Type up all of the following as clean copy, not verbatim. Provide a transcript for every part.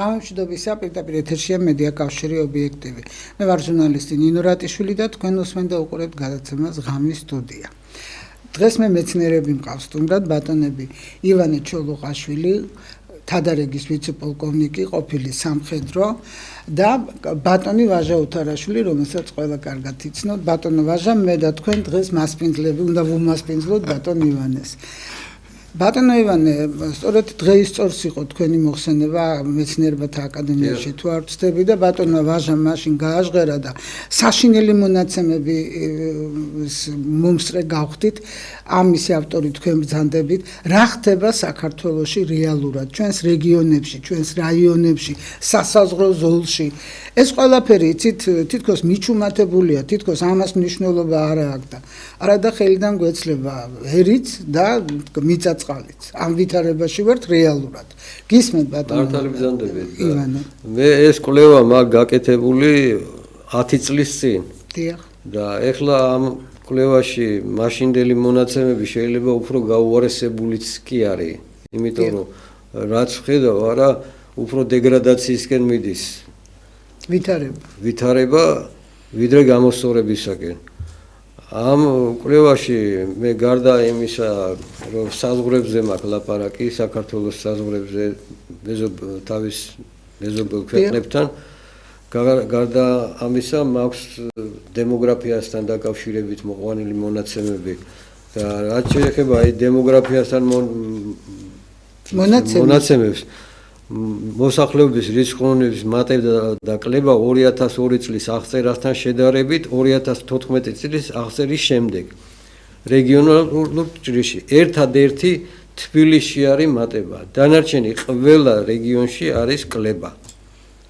გამომშვიდობის საპირდაპირ ეთერშია მედია კავშირი ობიექტივი. მე ვარ ჟურნალისტი ნინო რატიშვილი და თქვენ უსმენთ და უყურებთ გადაცემას ღამის სტუდია. დღეს მე მეცნიერები მყავს სტუმრად ბატონები ივანე ჩოლოყაშვილი, თადარიგის ვიცე-პოლკოვნიკი, ყოფილი სამხედრო და ბატონი ვაჟა უთარაშვილი, რომელსაც ყველა კარგად იცნოთ. ბატონო ვაჟა, მე და თქვენ დღეს მასპინძლები უნდა ვუმასპინძლოთ ბატონ ივანეს. ბატონო ივანე, სწორედ დღეისწორს იყო თქვენი მოხსენება მეცნიერებათა აკადემიაში თუ არ ვცდები და ბატონმა ვაჟამ მაშინ გააჟღერა და საშინელი მონაცემები მომსწრე გავხდით, ამის ავტორი თქვენ ბრძანდებით, რა ხდება საქართველოში რეალურად, ჩვენს რეგიონებში, ჩვენს რაიონებში, სასაზღვრო ზოლში. ეს ყველაფერი იცით, თითქოს მიჩუმათებულია, თითქოს ამას მნიშვნელობა არ აქვს და არადა ხელიდან გვეცლება ერიც და მიწაწყალიც. ამ ვითარებაში ვართ რეალურად. გისმენთ ბატონო? მართალი ბრძანდებით. ივანე. მე ეს კვლევა მაგ გაკეთებული 10 წლის წინ. დიახ. და ეხლა ამ კვლევაში მაშინდელი მონაცემები შეიძლება უფრო გაუარესებულიც კი არის. იმიტომ რომ რაც ვხედავ, არა უფრო დეგრადაციისკენ მიდის. ვითარება ვიდრე გამოსწორებისაკენ. ამ კვლევაში მე გარდა იმისა, რომ საზღვრებზე მაქვს ლაპარაკი, საქართველოს საზღვრებზე თავის მეზობელ ქვეყნებთან, გარდა ამისა მაქვს დემოგრაფიასთან დაკავშირებით მოყვანილი მონაცემები და რაც შეეხება აი დემოგრაფიასთან მონაცემებს მოსახლეობის რიცხოვნობის მატება და კლება 2002 წლის აღწერასთან შედარებით 2014 წლის აღწერის შემდეგ. რეგიონალურ ჭრიში ერთადერთი თბილისში არის მატება. დანარჩენი ყველა რეგიონში არის კლება.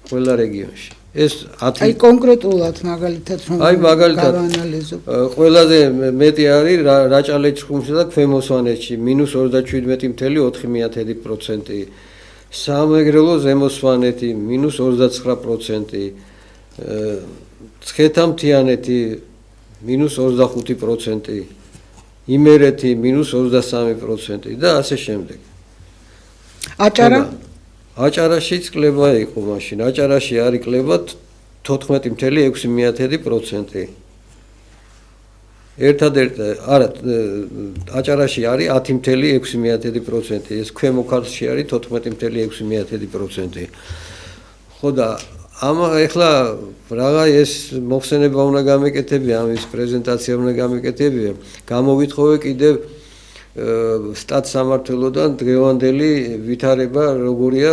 ყველა რეგიონში. ეს აი კონკრეტულად მაგალითად რომ გავანალიზო. ყველაზე მეტი არის რაჭალეჩხუმსა და ქვემო სვანეთში -30.4%. სამეგრელო ზემო სვანეთი -29%, ცხეთამთიანეთი -25%, იმერეთი -23% და ასე შემდეგ. აჭარაშიც კლება იყო მაშინ. აჭარაში არის კლება 14.6%. ერთადერთი არა აჭარაში არის 10.6%, ეს ქვემო ქართლში არის 14.6%. ხო და ეხლა რაღა ეს მოხსენება უნდა გამეკეთებია, ამის პრეზენტაცია უნდა გამეკეთებია. გამოვითხოვე კიდევ სტატსამმართველოდან დღევანდელი ვითარება როგორია,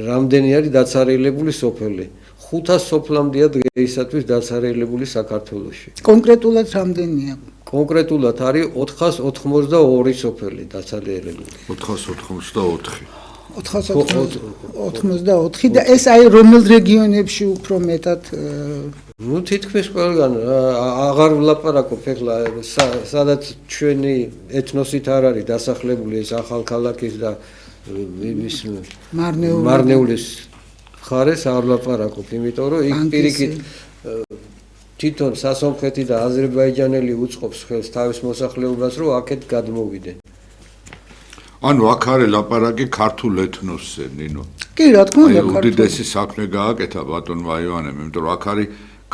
რამდენი არის დაცარიელებული სოფელი. 500 სოფლამდეა დღეისათვის დაცარიელებული საქართველოში. კონკრეტულად რამდენია? კონკრეტულად არის 482 სოფელი დაცარიელებული. 484 და ეს აი რომელ რეგიონებში უფრო მეტად? ნუ თითქმის ყველგან აღარ ვლაპარაკობ ეხლა სადაც ჩვენი ეთნოსით არ არის დასახლებული ეს ახალქალაქის და იმის მარნეულის ხარეს არ ვლაპარაკობ, იმიტომ რომ იქ პირიქით თვითონ სასომხეთი და აზერბაიჯანელი უწყობს ხელს თავის მოსახლეობას, რომ აქეთ გადმოვიდნენ. ანუ აქ არის ლაპარაკი ქართულ ეთნოსზე, ნინო. კი, რა თქმა უნდა, უდიდესი საქმე გააკეთა ბატონმა ივანემ, იმიტომ რომ აქ არის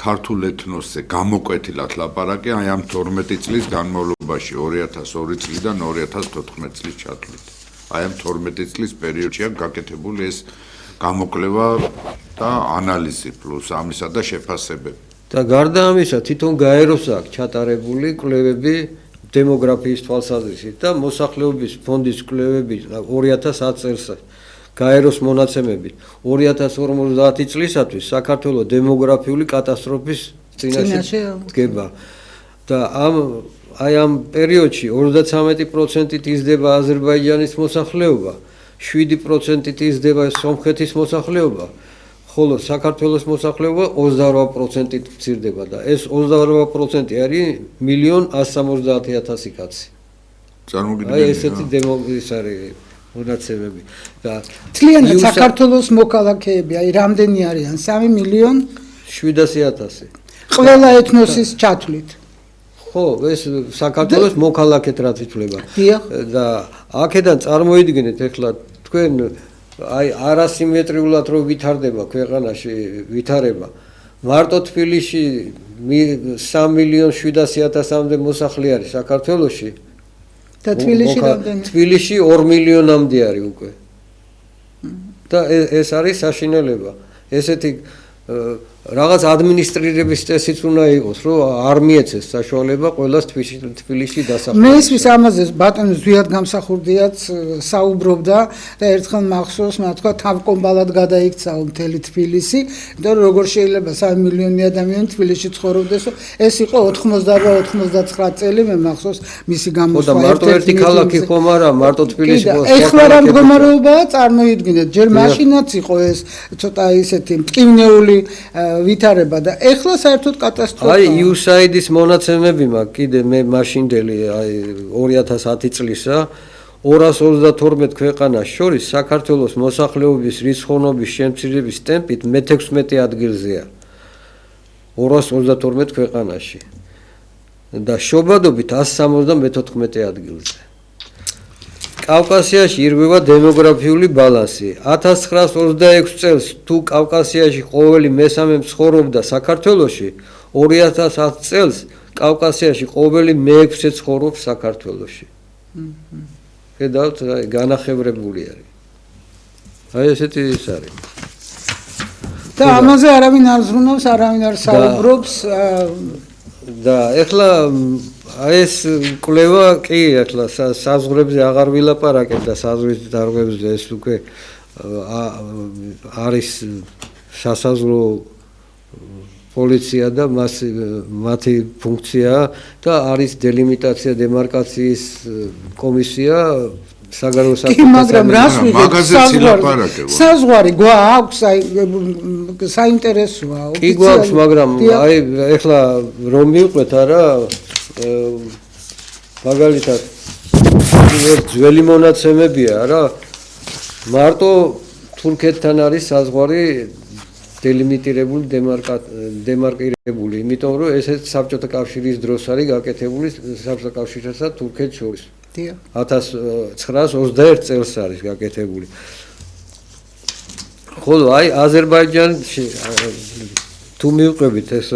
ქართულ ეთნოსზე გამოკვეთილად ლაპარაკი აი ამ 12 წლის განმავლობაში 2002 წლიდან 2014 წლის ჩათვლით. აი ამ 12 წლის პერიოდშია გაკეთებული ეს გამოკვლევა და ანალიზი პლუს ამისა და შეფასებები. და გარდა ამისა, თვითონ გაეროს აქვს ჩატარებული კვლევები დემოგრაფიის თვალსაზრისით და მოსახლეობის ფონდის კვლევები 2010 წელს გაეროს მონაცემებით 2050 წლისათვის საქართველოს დემოგრაფიული კატასტროფის წინაშე დგება. და აი ამ პერიოდში 33%-ით იზრდება აზერბაიჯანის მოსახლეობა, 7%-ით იზრდება სომხეთის მოსახლეობა, ხოლო საქართველოს მოსახლეობა 28%-ით მცირდება და ეს 28% არის 1,170,000 კაცი. წარმოგიდგენია. აი ესეთი დემოგრაფიის არის მონაცემები და მთლიანად საქართველოს მოქალაქეები, აი რამდენი არიან? 3,700,000. ყველა ეთნოსის ჩათვლით. ხო, ეს საქართველოს მოქალაქეთ რაც ითვლება. დიახ. და აქედან წარმოიდგინეთ ეხლა თქვენ აი არასიმეტრიულად რო ვითარდება ქვეყანაში ვითარება მარტო თბილისში 3,700,000-მდე მოსახლე არის საქართველოში და თბილისში რამდენი? თბილისში 2 მილიონამდე არის უკვე. და ეს არის საშინელება. ესეთი რაღაც ადმინისტრირების წესიც უნდა იყოს, რომ არ მიეცეს საშუალება ყველას თბილისში დასახლებას. მე ისვის ამაზე ბატონი ზვიად გამსახურდიაც საუბრობდა და ერთხელ მახსოვს, რა თქვა, თავკომბალად გადაიქცა მთელი თბილისი, იმიტომ რომ როგორ შეიძლება 3 მილიონი ადამიანი თბილისში ცხოვრობდეს, ეს იყო 88-99 წელი, მე მახსოვს მისი გამოსვლა. და მარტო ერთი ქალაქი ხომ არა, მარტო თბილისი ხო. ეხლა რა მდგომარეობაა, წარმოიდგინეთ, ჯერ მაშინაც იყო ეს ცოტა ისეთი მტკივნეული ვითარება და ეხლა საერთოდ კატასტროფა. აი USAID-ის მონაცემები მაქვს კიდე მე მაშინდელი აი 2010 წლისა 232 ქვეყანას შორის საქართველოს მოსახლეობის რიცხოვნობის შემცირების ტემპით მე-16 ადგილზეა 232 ქვეყანაში და შობადობით 174 ადგილზე. კავკასიაში ირღვევა დემოგრაფიული ბალანსი. 1926 წელს თუ კავკასიაში ყოველი მესამე მცხოვრობდა საქართველოში, 2010 წელს კავკასიაში ყოველი მე-6 ცხოვრობს საქართველოში. ხედავთ, აი განახევრებული არის. აი ესეთი ის არის. და ამაზე არავინ არ ზრუნავს, არავინ არ საუბრობს და ეხლა ეს კვლევა კი ეხლა საზღვრებზე აღარ ვილაპარაკებ და საზღვრის დარღვევებზე ეს უკვე არის სასაზღვრო პოლიცია და მათი ფუნქცია და არის დელიმიტაცია დემარკაციის კომისია საგარეო საქმეთა მაგრამ რას ვიღებ საზღვარი გვაქვს საინტერესოა კი გვაქვს მაგრამ აი ეხლა რომ მივყვეთ არა მაგალითად ძველი მონაცემებია რა მარტო თურქეთთან არის საზღვარი დელიმიტირებული დემარკირებული იმიტომ რომ ესეც საბჭოთა კავშირის დროს არის გაკეთებული საბჭოთა კავშირსა და თურქეთს შორის 1921 წელს არის გაკეთებული ხოლო აი აზერბაიჯანში თუ მივყვებით ეს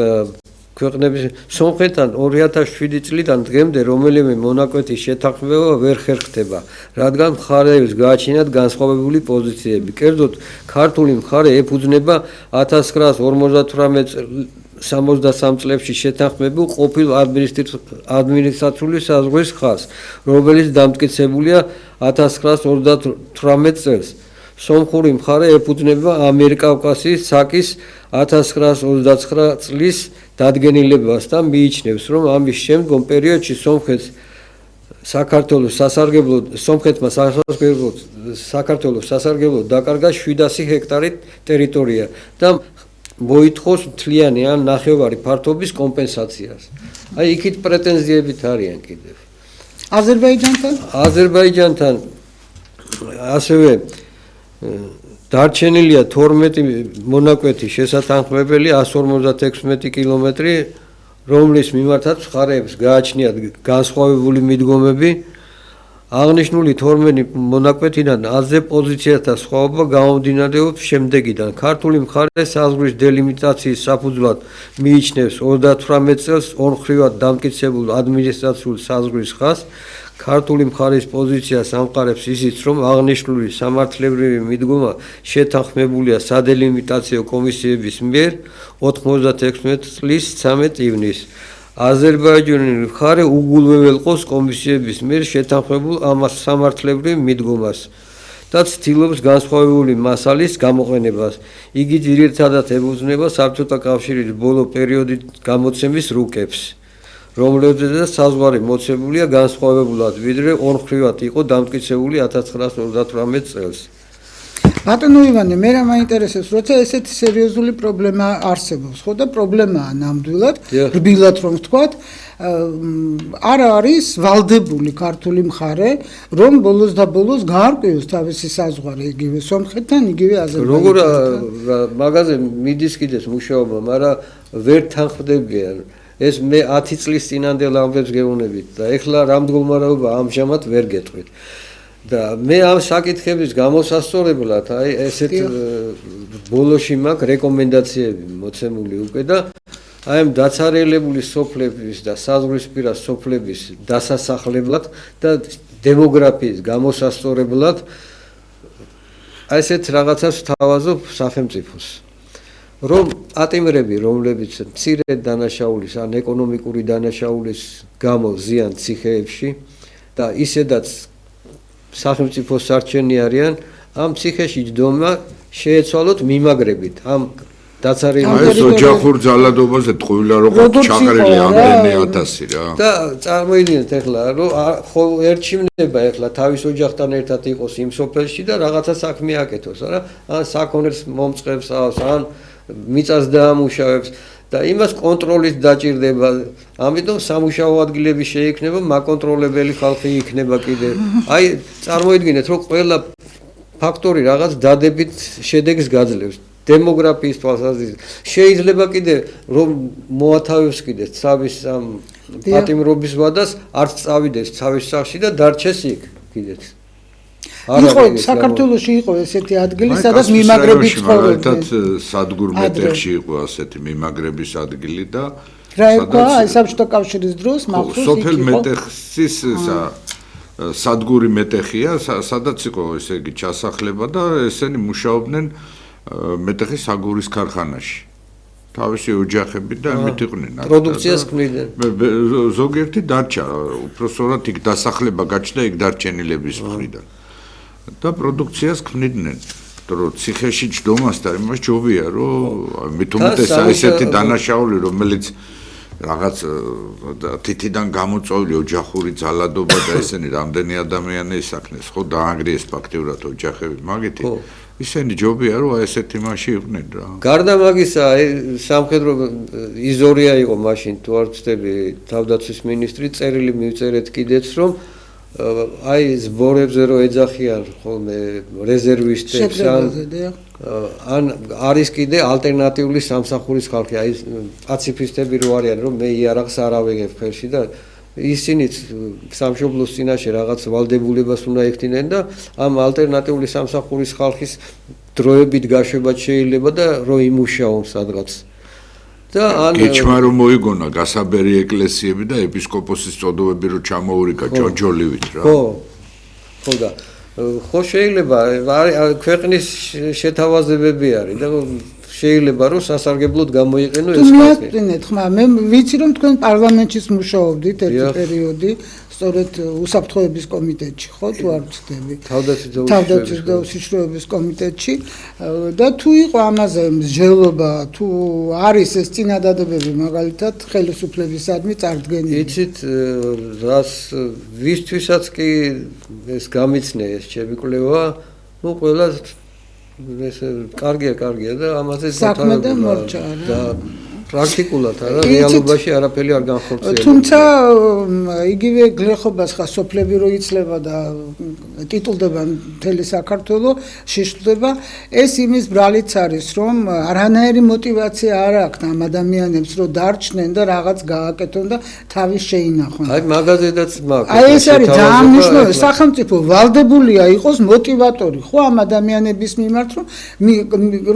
ქვეყნების სომხეთთან 2007 წლიდან დღემდე რომელიმე მონაკვეთის შეთანხმება ვერ ხერხდება, რადგან მხარეებს გააჩინათ განსხვავებული პოზიციები. კერძოდ, ქართული მხარე ეფუძნება 1958-63 წლებში შეთანხმებულ ყოფილ ადმინისტრაციული საზღვრის ხაზს, რომელიც დამტკიცებულია 1938 წელს. სომხური მხარე ეფუძნება ამიერკავკასიის ცაკის 1929 წლის დადგენილებას და მიიჩნევს, რომ ამის შემდგომ პერიოდში სომხეთმა საქართველოს სასარგებლოდ დაკარგა 700 ჰექტარი ტერიტორია და მოითხოვს მთლიანი ან ნახევარი ფართობის კომპენსაციას. აი იქით პრეტენზიებით არიან კიდევ. აზერბაიჯანთან ასევე დარჩენილია 12 მონაკვეთი შესათანხმებელი 156 კილომეტრი, რომლის მიმართაც მხარეებს გააჩნიათ განსხვავებული მიდგომები. აღნიშნული 12 მონაკვეთიდან აზე პოზიციათა სხვაობა გამომდინარეობს შემდეგიდან. ქართული მხარე საზღვრის დელიმიტაციის საფუძვლად მიიჩნევს 38 წელს ორმხრივად დამტკიცებულ ადმინისტრაციულ საზღვრის ხაზს. ქართული მხარის პოზიციას ამყარებს ისიც, რომ აღნიშნული სამართლებრივი მიდგომა შეთანხმებულია სადელიმიტაციო კომისიების მიერ 96 წლის 13 ივნისს. აზერბაიჯანი მხარე უგულვებელყოს კომისიების მიერ შეთანხმებულ ამას სამართლებრივ მიდგომას და ცდილობს განსხვავებული მასალის გამოყენებას. იგი ძირითადად ეფუძნება საბჭოთა კავშირის ბოლო პერიოდის გამოცემის რუკებს, რომლებზეც საზღვარი მოცემულია განსხვავებულად, ვიდრე ორმხრივად იყო დამტკიცებული 1938 წელს. ბატონო ივანე, მე რა მაინტერესებს, როცა ესეთი სერიოზული პრობლემა არსებობს, ხო და პრობლემაა ნამდვილად, რბილად რომ ვთქვათ, არ არის ვალდებული ქართული მხარე, რომ ბოლოს და ბოლოს გაარკვიოს თავისი საზღვარი იგივე სომხეთთან, იგივე აზერბაიჯანთან. როგორ მაგაზე მიდის კიდეს მუშაობა, მაგრამ ვერ თანხმდებიან. ეს მე 10 წლის წინანდელ ამბებს გეუბნებით და ეხლა რა მდგომარეობა ამჟამად ვერ გეტყვით. და მე ამ საკითხების გამოსასწორებლად აი ესეთ ბოლოში მაქვს რეკომენდაციები მოცემული უკვე და აი ამ დაცარელებული სოფლების და საზღვრისპირა სოფლების დასასახლებლად და დემოგრაფიის გამოსასწორებლად აი ესეთ რაღაცას თავაზობ სახელმწიფოს რომ პატიმრები რომლებიც მცირე დანაშაულის ან ეკონომიკური დანაშაულის გამო ზიან ციხეებში და ისედაც სახელმწიფოს სარჩენი არიან ამ ციხეში ჯდომა შეეცვალოთ მიმაგრებით ამ დაცარელი ეს ოჯახურ ძალადობაზე ტყუილა როგორ ჩაყრილი ამდენი 1000 რა და წარმოიდგინეთ ახლა რომ ხო ერჩივნება ახლა თავის ოჯახთან ერთად იყოს იმ სოფელში და რაღაცა საქმე აკეთოს რა ან საქონელს მომწყებს ან მიწას დაამუშავებს და იმას კონტროლის დაჭირდება. ამიტომ სამუშაო ადგილები შეიქმნება, მაკონტროლებელი ხალხი იქნება კიდე. აი, წარმოიდგინეთ, რომ ყველა ფაქტორი რაღაც დადებით შედეგს გაძლევს. დემოგრაფიის თვალსაზრისით შეიძლება კიდე რომ მოათავებს კიდე თავის ამ პატიმრობის ვადას არც წავიდეს თავის სახში და დარჩეს იქ კიდეც. იყო საქართველოში იყო ესეთი ადგილი, სადაც მიმაგრები ცხოვრობდნენ. სადგურ მეტეხში იყო ასეთი მიმაგრების ადგილი და რა იყო აი საბჭოთა კავშირის დროს მახსოვს იყო. სოფელ მეტეხის სადგური მეტეხია, სადაც იყო ესე იგი ჩასახლება და ესენი მუშაობდნენ მეტეხის აგურის ქარხანაში. თავისი ოჯახები და ამით იყვნენ. პროდუქციას ქმნიდნენ. ზოგიერთი დარჩა, უпроსტად იქ დასახლება გაჩნდა იქ დარჩენილების მხრიდან. და პროდუქციას ქმნიდნენ. რომ ციხეში ჯდომასთან იმას ჯობია, რომ მით უმეტეს ესეთი დანაშაული, რომელიც რაღაც თითიდან გამოწვეული ოჯახური ძალადობა და ესენი რამდენი ადამიანი ისაქნეს, ხო, დაანგრიეს ფაქტიურად ოჯახები, მაგითი ისინი ჯობია, რომ ესეთი მასში იყვნენ რა. გარდა მაგისა, სამხედრო იზორია იყო მაშინ, თუ არ ვცდები, თავდაცვის მინისტრი წერილი მივწერეთ კიდეც, რომ აი ზბორებზე რო ეძახიან ხოლმე რეზერვისტებს ან არის კიდე ალტერნატიული სამსახურის ხალხი აი პაციფისტები რო არიან რომ მე იარაღს არ ავიღებ ხელში და ისინიც სამშობლოს წინაშე რაღაც ვალდებულებას უნდა ეხდინენ და ამ ალტერნატიული სამსახურის ხალხის დროებით გაშვებაც შეიძლება და რო იმუშაონ სადღაც და ან გეჩმა რომ მოიგონა გასაბერი ეკლესიები და ეპისკოპოსის წოდოები რო ჩამოურიგა ჯოჯოლივით რა. ხო და ხო შეიძლება ქვეყნის შეთავაზებები არის და შეიძლება რომ სასარგებლოდ გამოიყენო ეს ხალხი. თქვენ ხმა მე ვიცი რომ თქვენ პარლამენტშიც მუშაობდით ერთი პერიოდი სწორედ უსაფრთხოების კომიტეტში ხო თუ არ ვცდები თავდაცვის და უსიშროების კომიტეტში და თუ იყო ამაზე მსჯელობა თუ არის ეს წინადადებები მაგალითად ხელისუფლებისადმი წარდგენილი იცით რას ვისთვისაც კი ეს გამიცნე ეს შევიკვლევა ნუ ყველა ეს კარგია და ამაზე საქმე და მორჩა და პრაქტიკულად არა რეალობაში არაფერი არ განხორციელდება. თუმცა იგივე გლეხობას ხა სოფლები რო იცლება და ტიტულდება მთელი საქართველოს შეშლდება ეს იმის ბრალიც არის რომ არანაირი мотиваცია არ აქვს ამ ადამიანებს რომ დარჩნენ და რაღაც გააკეთონ და თავის შეინახონ. აი მაგაზედაც მაქვს. აი ეს არის ძალიან მნიშვნელოვანი სახელმწიფო ვალდებულია იყოს мотиваტორი ხო ამ ადამიანების მიმართ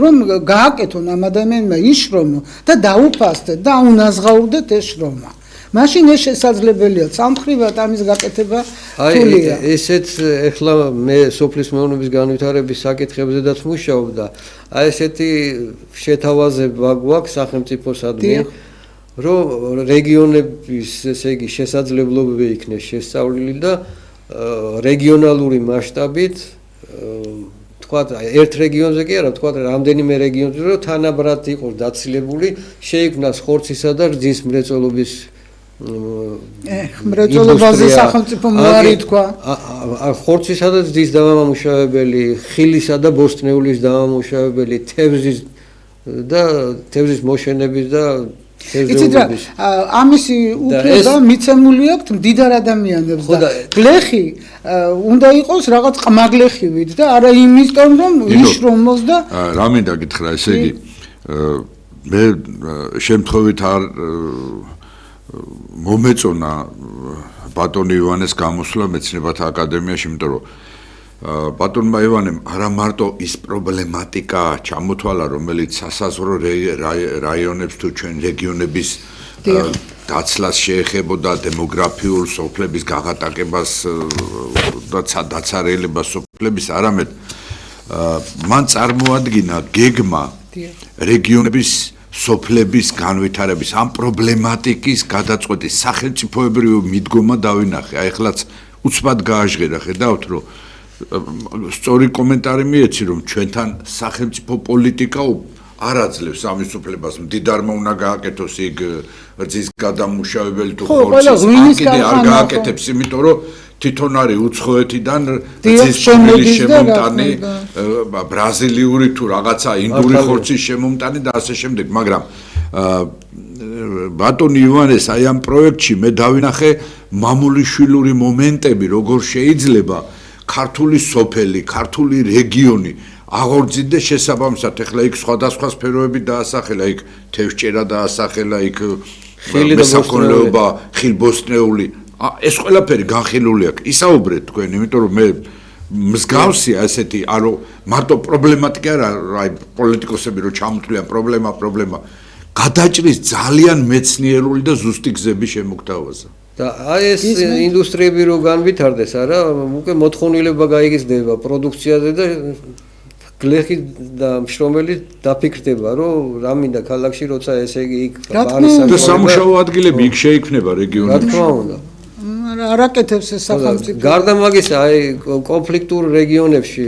რომ გააკეთონ ამ ადამიანმა იშრომო და დაუფასდეთ და უნაზღაურდეთ ეს შრომა. მაშინ ეს შესაძლებელია სამხრივად ამის გაკეთება რთულია. აი ესეც ეხლა მე სოფლის მეურნეობის განვითარების საკითხებზედაც მუშაობ და აი ესეთი შეთავაზება გვაქვს სახელმწიფოსადმი რომ რეგიონების ესე იგი შესაძლებლობები იქნეს შესწავლილი და რეგიონალური მასშტაბით თქვა ერთ რეგიონზე კი არა, თქვა რამდენიმე რეგიონზე რომ თანაბრად იყოს დაცილებული, შეიქმნას ხორცისა და რძის მრეწველობის მრეწველობაზე სახელმწიფო მოარი თქვა. ხორცისა და რძის დამამუშავებელი, ხილისა და ბოსტნეულის დამამუშავებელი, თევზის მოშენების და იცით რა ამისი უფლება მიცემული აქვს მდიდარ ადამიანებს და გლეხი უნდა იყოს რაღაც ყმაგლეხივით და არა იმისtom რომ იშრომოს და რა მინდა გითხრა ესე იგი მე შემთხვევით არ მომეწონა ბატონი ივანეს გამოსვლა მეცნიერებათა აკადემიაში იმიტომ რომ ბატონმა ივანემ არა მარტო ის პრობლემატიკა ჩამოთვალა, რომელიც სასაზღვრო რაიონებს თუ ჩვენ რეგიონების დაცლას შეეხებოდა, დემოგრაფიულ სოფლების გაღატაკებას და დაცარიელებას სოფლების, არამედ მან წარმოადგინა გეგმა რეგიონების სოფლების განვითარების ამ პრობლემატიკის გადაწყვეტის სახელმწიფოებრივი მიდგომა დავინახე. აი ხლაც უცბად გააჟღერა, ხედავთ რომ სწორი კომენტარი მიეცი რომ ჩვენთან სახელმწიფო პოლიტიკა არ აძლევს ამის სოფლებას. მდიდარმა უნდა გააკეთოს იქ რძის გადამუშავებელი თუ ხორცის აკიდე არ გააკეთებს, იმიტომ რომ თვითონ არის უცხოეთიდან რძის შემომტანი, ბრაზილიური თუ რაღაცა ინდური ხორცის შემომტანი და ასე შემდეგ, მაგრამ ბატონი ივანეს აი ამ პროექტში მე დავინახე მამულიშვილური მომენტები, როგორ შეიძლება ქართული სოფელი, ქართული რეგიონი აღორძინდეს შესაბამისად, ეხლა იქ სხვადასხვა სფეროები დაასახელა, იქ თევზჭერა დაასახელა, იქ მესაქონლეობა, ხილბოსტნეული, ეს ყველაფერი განხილული აქვს. ისაუბრეთ თქვენ, იმიტომ რომ მე მსგავსია ესეთი, არო მარტო პრობლემატიკა არა, აი პოლიტიკოსები რო ჩამოთვლიან პრობლემა, გადაჭრის ძალიან მეცნიერული და ზუსტი გზები შემოგთავაზა. და აი ეს ინდუსტრიები რო განვითარდეს, არა, უკვე მოთხოვნილება გაიგრძდება პროდუქციაზე და გლეხი და მშრომელი დაფიქრდება, რომ რა მინდა ქალაქში როცა ესე იგი იქ არის და სამუშაო ადგილები იქ შეიქმნება რეგიონებში. რა თქმა უნდა. არაკეთებს ეს სახელმწიფო. გარდა მაგისა, აი კონფლიქტურ რეგიონებში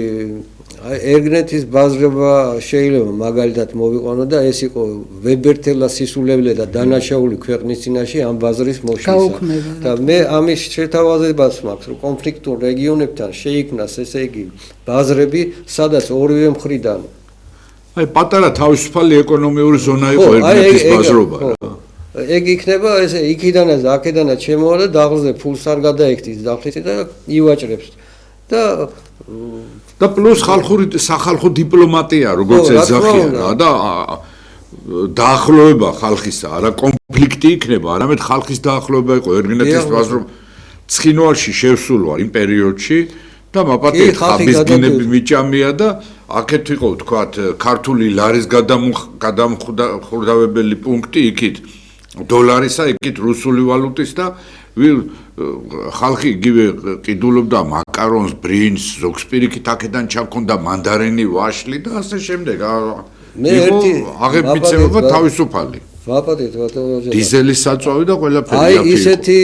აი ერგნეთის ბაზრობა შეიძლება მაგალითად მოვიყვანო და ეს იყო ვებერთელა სისულელე და დანაშაული ქვეყნის წინაშე ამ ბაზრის მოშიშვა. და მე ამის შეთავაზებას მაქვს, რომ კონფლიქტურ რეგიონებთან შეიქმნას ესე იგი ბაზრები, სადაც ორივე მხრიდან აი პატარა თავისუფალი ეკონომიური ზონა იყო ერგნეთის ბაზრობა. ეგ იქნება ესე იქიდანაც აქედანაც შემოვა და დაღლზე ფულს არ გადაექცის დაღლით და ივაჭრებს და პლუს სახალხო დიპლომატია, როგორც ეძახიან და დაახლოება ხალხისა, არა კონფლიქტი იქნება, არამედ ხალხის დაახლოება იყო ერგნეთის ბაზრობა. ცხინვალში შევსულვარ იმ პერიოდში და მაპატიეთ ხაბისგინები მიჭამია და აქეთ იყო თქვათ ქართული ლარის გადამხურდავებელი პუნქტი იქით დოლარისა, იქით რუსული ვალუტის და ხალხი იგივე ყიდულობდა მაკარონს, ბრინს, ზოგს პირიქით აქედან ჩაქონდა მანდარინი, ვაშლი და ასე შემდეგ. მე ერთი აღებიცება თავისუფალი. ვაპატეთ ბატონო. დიზელის საწვავი და ყველაფერი აი ისეთი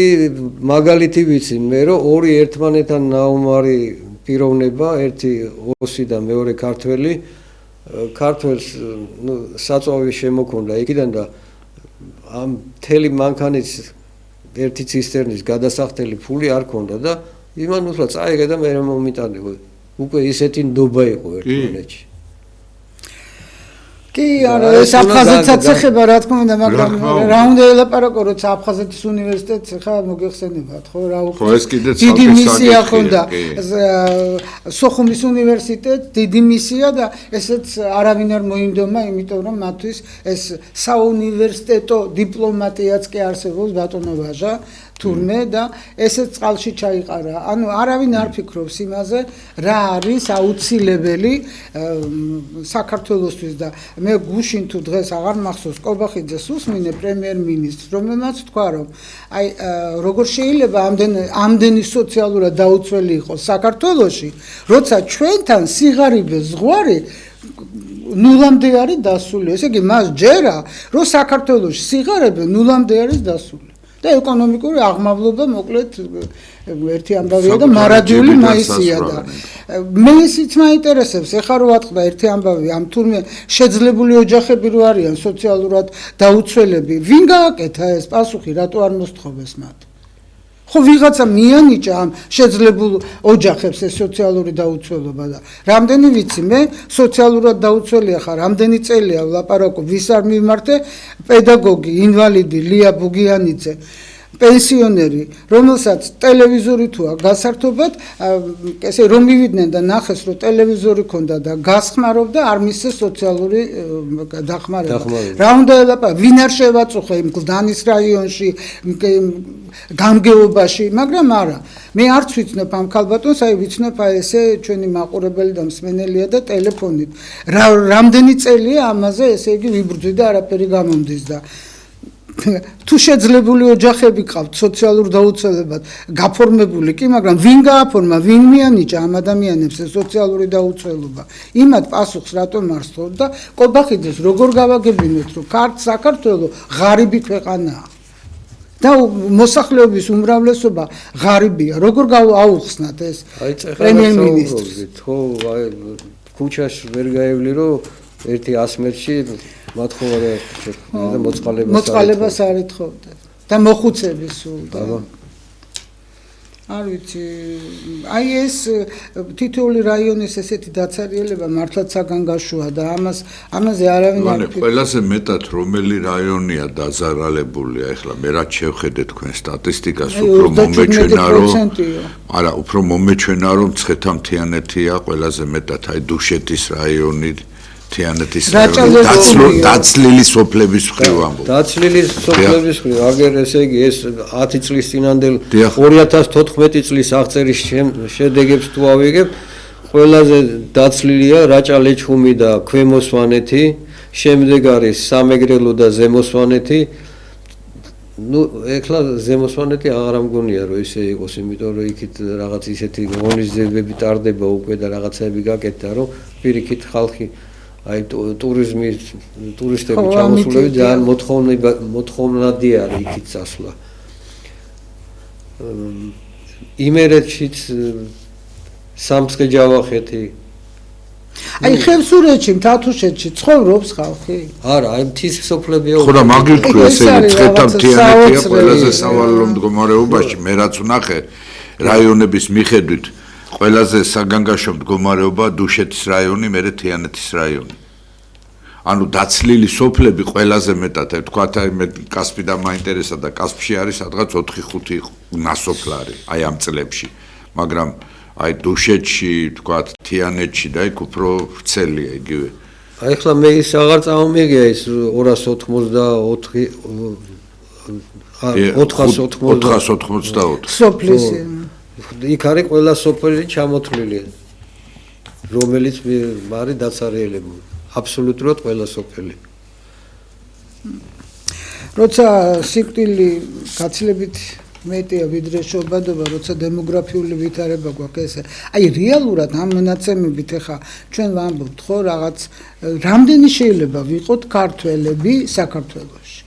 მაგალითი ვიცი მე, რომ ორი ერთმანეთთან ნაუმარი პიროვნება, ერთი ოსი და მეორე ქართველი, ქართველს საწვავი შემოქონდა იქიდან და ამ მთელი მანქანის ერთი ცისტერნის გადასახდელი ფული არ ქონდა და იმან უთხრა წაიღე და მე მომიტანე. უკვე ისეთი ნდობა იყო ერთმანეთში. კი, არა, ეს აფხაზეთსაც ეხება, რა თქმა უნდა, მაგრამ რა უნდა ელაპარაკო, როცა აფხაზეთის უნივერსიტეტს ხა მოგეხსენებათ, ხო, რა უკვე დიდი მისია ჰქონდა სოხუმის უნივერსიტეტს, დიდი მისია და ესეც არავინ არ მოინდომა, იმიტომ რომ მათთვის ეს საუნივერსიტეტო დიპლომატიაც კი არსებობს, ბატონო ვაჟა, თურმე და ესეც წყალში ჩაიყარა. ანუ არავინ არ ფიქრობს იმაზე, რა არის აუცილებელი საქართველოსთვის და მე გუშინ თუ დღეს აღარ მახსოვს კობახიძეს უსმინე პრემიერ-მინისტრს, რომელმაც თქვა, რომ აი როგორ შეიძლება ამდენი სოციალურად დაუცველი იყოს საქართველოში, როცა ჩვენთან სიღარიბე ზღვარი ნულამდე არის დასული. ესე იგი მას ჯერა, რომ საქართველოში სიღარიბე ნულამდე არის დასული. და ეკონომიკური აღმავლობა მოკლედ ერთი ამბავია და მარადიული მაისია და მე ისიც მაინტერესებს ეხლა რო ვატყდა ერთი ამბავი ამ თურმე შეძლებული ოჯახები რო არიან სოციალურად დაუცველები ვინ გააკეთა ეს პასუხი რატო არ მოსთხოვეს მათ ხო ვიღაცა მიანიჭა ამ შეძლებულ ოჯახებს ეს სოციალური დაუცველობა და რამდენი ვიცი მე სოციალურად დაუცველია ხარ რამდენი წელია ვლაპარაკობ ვის არ მიმართე პედაგოგი ინვალიდი ლია ბუგიანიძე პენსიონერი, რომელსაც ტელევიზორი თუა გასართობად, ესე რომ მივიდნენ და ნახეს, რომ ტელევიზორი ქონდა და გასხმარობდა, არ მისცეს სოციალური დახმარება. რა უნდა ელაპარაკო, ვინ არ შევაწუხე იმ გლდანის რაიონში, გამგეობაში, მაგრამ არა. მე არც ვიცნობ ამ ქალბატონს, აი ვიცნობ ესე ჩვენი მაყურებელი და მსმენელია და ტელეფონით. რამდენი წელია ამაზე, ესე იგი ვიბრძვი და არაფერი გამომდის და თუ შეძლებული ოჯახები ყავთ სოციალურ დაუცველებად გაფორმებული კი, მაგრამ ვინ გააფორმა, ვინ მიანიჭა ამ ადამიანებს ეს სოციალური დაუცველობა? იმათ პასუხს რატომ არ სწორ და კობახიძეს როგორ გავაგებინოთ, რომ საქართველოს ღარიბი ქვეყანაა და მოსახლეობის უმრავლესობა ღარიბია. როგორ აუხსნათ ეს პრემიერ-მინისტრს? ხო, აი ქუჩაში ვერ გაევლი, რომ ერთი 100 მეტრში მოწყალებას არ ეთხოვდა და მოხუცების სულ და არ ვიცი, აი ეს თითოეული რაიონის ესეთი დაცარიელება მართლაც საგანგაშოა და ამაზე არავინ არ ფიქრობს. ყველაზე მეტად რომელი რაიონია დაზარალებული, ახლა მე რაც შევხედე თქვენ სტატისტიკას, უფრო მომეჩვენა რომ არა, უფრო მომეჩვენა რომ ცხეთამთიანეთია ყველაზე მეტად, აი დუშეთის რაიონი თიანეთის დაცლილი სოფლების მხრივ ამბობ. დაცლილი სოფლების მხრივ, აგერ ესე იგი ეს 10 წლის წინანდელ 2014 წლის აღწერის შედეგებს თუ ავიღებ, ყველაზე დაცლილია რაჭა-ლეჩხუმი და ქვემო სვანეთი, შემდეგ არის სამეგრელო და ზემო სვანეთი. ნუ ეხლა ზემო სვანეთი აღარ ამგონია რომ ისე იყოს, იმიტომ რომ იქით რაღაც ისეთი ღონისძიებები ტარდება უკვე და რაღაცები გაკეთდა, რომ პირიქით ხალხი აი ტურისტები ჩამოსულები ძალიან მოთხოვნადი არის იქით წასვლა. იმერეთშიც სამცხე-ჯავახეთი. აი ხევსურეთში, თათუშეთში ცხოვრობს ხალხი? არა, აი მთის სოფლებია. ხო და მაგითქვი ესე ცხეთამთიანეთია ყველაზე სავალალო მდგომარეობაში, მე რაც ვნახე რაიონების მიხედვით ყველაზე საგანგაშო მდგომარეობა დუშეთის რაიონი, მერე თიანეთის რაიონი. ანუ დაცლილი სოფლები ყველაზე მეტად, თქვათ აი მე კასპიდან მაინტერესა და კასპში არის სადღაც 4-5 ნასოფლარი, აი ამ წლებში. მაგრამ აი დუშეთში, თქვათ თიანეთში და იქ უფრო ვრცელია იგივე. აი ახლა მე ის აღარ წამომიგია ის 488 სოფლის იქ არის ყველა სოფელი ჩამოთვლილი, რომელიც არის დაცარიელებული. აბსოლუტურად ყველა სოფელი. როცა სიკვდილი გაცილებით მეტია ვიდრე შობადობა, როცა დემოგრაფიული ვითარება გვაქვს ესე. აი რეალურად ამ მონაცემებით ახლა ჩვენ ვამბობთ ხო რაღაც რამდენი შეიძლება ვიყოთ ქართველები საქართველოში?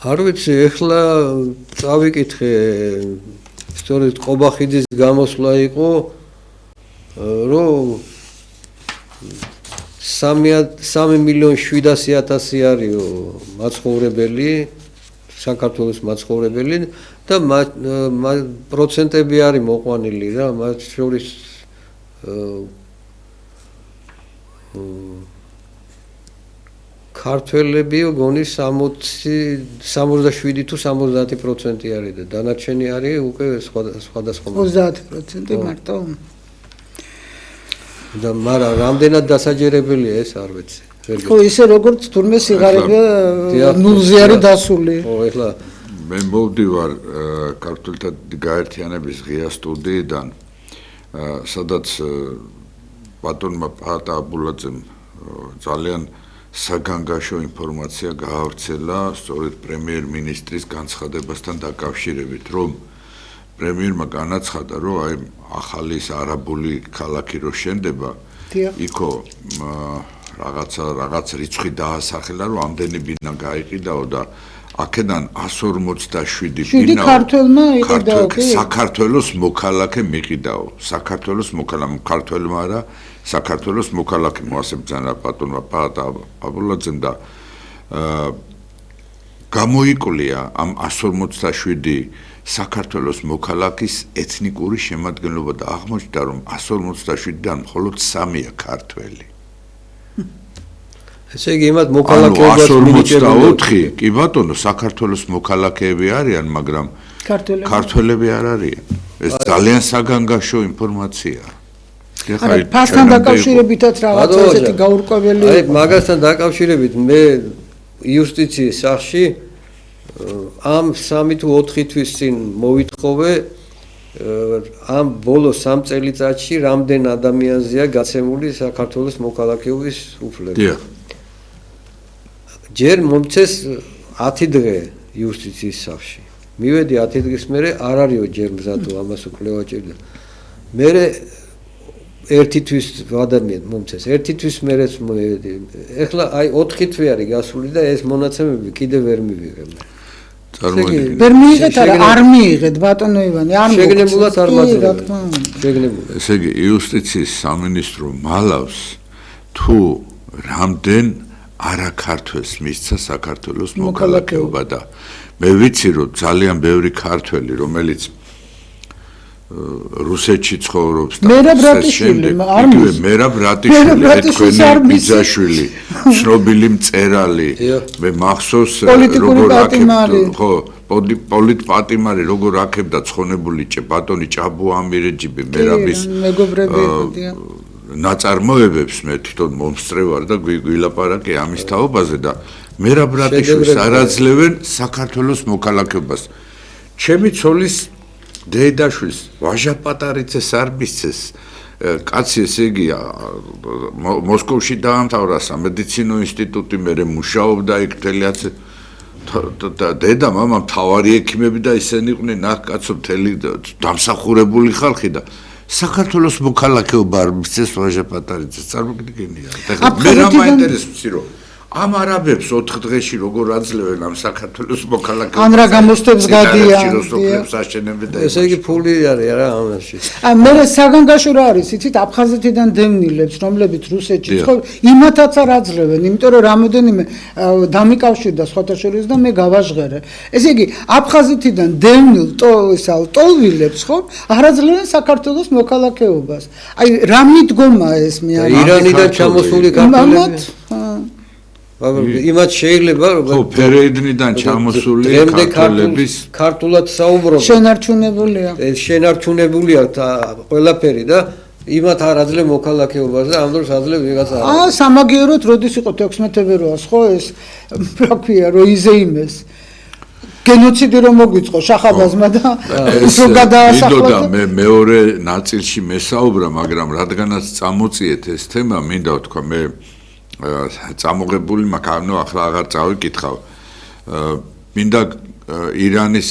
არ ვიცი, ახლა წავიკითხე, სწორედ ყობახიძის გამოსვლა იყო, რომ 3,700,000 არისო მაცხოვრებელი, საქართველოს მაცხოვრებელი და პროცენტები არის მოყვანილი რა, მათ შორის ქართველები გონი 67 თუ 70% არის და დანარჩენი არის უკვე სხვადასხვა 30% მარტო. და მაგრამ რამდენად დასაჯერებელია ეს არ ვიცი. ხო ისე როგორც თურმე სიღარიბე ნულზე არის დასული. ხო ეხლა მე მოვდივარ ქართველთა გაერთიანების ღია სტუდიიდან, სადაც ბატონმა პაატა აბულაძემ ძალიან საგანგაშო ინფორმაცია გაავრცელა სწორედ პრემიერ-მინისტრის განცხადებასთან დაკავშირებით, რომ პრემიერმა განაცხადა, რომ აი ახალი არაბული ქალაქი რო შენდება, იქო რაღაც რიცხვი დაასახელა, რომ ამდენი ბინა გაიყიდაო და აქედან 157 ბინა საქართველოს მოქალაქე მიყიდაო. საქართველოს მოქალაქე, ქართველმა არა, საქართველოს მოქალაქე მოასებძანა ბატონმა პაატა აბულაძემ და გამოიკვლია ამ 157 საქართველოს მოქალაქის ეთნიკური შემადგენლობა და აღმოჩნდა, რომ 157-დან მხოლოდ 3-ია ქართველი. ესე იგი იმათ ანუ მოქალაქეობას 144 კი ბატონო საქართველოს მოქალაქეები არიან, მაგრამ ქართველები არ არიან. ეს ძალიან საგანგაშო ინფორმაციაა. არა, ფასთან დაკავშირებითაც რაღაცა ესეთი გაურკვეველი. აი, მაგასთან დაკავშირებით მე იუსტიციის სახში ამ 3 თუ 4 თვის წინ მოვითხოვე ამ ბოლო 3 წელიწადში რამდენ ადამიანზეა გაცემული საქართველოს მოქალაქეობის უფლება. დიახ. ჯერ მომწეს 10 დღე იუსტიციის სახში. მივედი 10 დღის მერე არ არისო ჯერ მზადო ამას უკვლევა ჭირდა. მერე 1 თვის ადამიანს მომწეს 1 თვის მერეც მოვედი. ეხლა აი 4 თვე არის გასული და ეს მონაცემები კიდე ვერ მივიღე. წარმოიდგინე. ვერ მიიღეთ არ მიიღეთ ბატონო ივანე არ შეგნებულად არ მაძლევდა. შეგნებულად. ესე იგი იუსტიციის სამინისტრო მალავს თუ რამდენ არაქართველს მისცა საქართველოს მოქალაქეობა და მე ვიცი რომ ძალიან ბევრი ქართველი რომელიც რუსეთში ცხოვრობს და მერაბ რატიშვილი თქვენი ბიძაშვილი ცნობილი მწერალი მე მახსოვს როგორ ხო პოლიტპატიმარი როგორ აქებდა ცხონებული ბატონი ჭაბუ ამირეჯიბი მერაბის მეგობრები ნაწარმოებებს მე თვითონ მომსწრე ვარ და გვილაპარაკე ამის თაობაზე და მერაბ რატიშვილს არ აძლევენ საქართველოს მოქალაქეობას ჩემი ცოლის დედაშვილს ვაჟა პატარიცეს არ მისცეს კაცი ესე იგი მოსკოვში დაამთავრა სამედიცინო ინსტიტუტი მერე მუშაობდა იქ თელიაც და დედა მამა მთავარი ექიმები და ისინი იყვნენ აქ კაცო მთელი დამსახურებული ხალხი და საქართველოს მოქალაქეობა არ მისცეს ვაჟა პატარიცეს წარმოგიდგენია მე რა მაინტერესებს რომ ამ არაბებს 4 დღეში როგორ აძლევენ ამ საქართველოს მოქალაქეობას ან რა გამოსტებს გადიან ესე იგი ფული არის რა ამაში მე საგანგაშო რა არის იცით აფხაზეთიდან დევნილებს რომლებიც რუსეთში ცხოვრობენ იმათაც არ აძლევენ იმიტომ რომ რამოდენიმე დამიკავშირდა სხვათა შორის და მე გავაჟღერე ესე იგი აფხაზეთიდან დევნილ ტოლვილებს ხო არ აძლევენ საქართველოს მოქალაქეობას აი რა მიდგომა ეს მე არ ირანიდან ჩამოსული ქართველები იმათ შეიძლება ხო ფერეიდნიდან ჩამოსული ქართველების ქართულად საუბრობენ შენარჩუნებულია ეს შენარჩუნებულია ყველაფერი და იმათ არ აძლევ მოქალაქეობას და ამ დროს აძლევ ვიღაცა სამაგიეროდ როდის იყო 16 ფებრუარს ხო ეს რა ქვია რო იზეიმეს გენოციდი რომ მოგვიწყო შახაბაზმა და უფრო გადაასახლა მე მეორე ნაწილში მესაუბრა მაგრამ რადგანაც წამოწიეთ ეს თემა მინდა ვთქვა მე წამოღებული მაგანო ახლა აღარ წავიკითხავ მინდა ირანის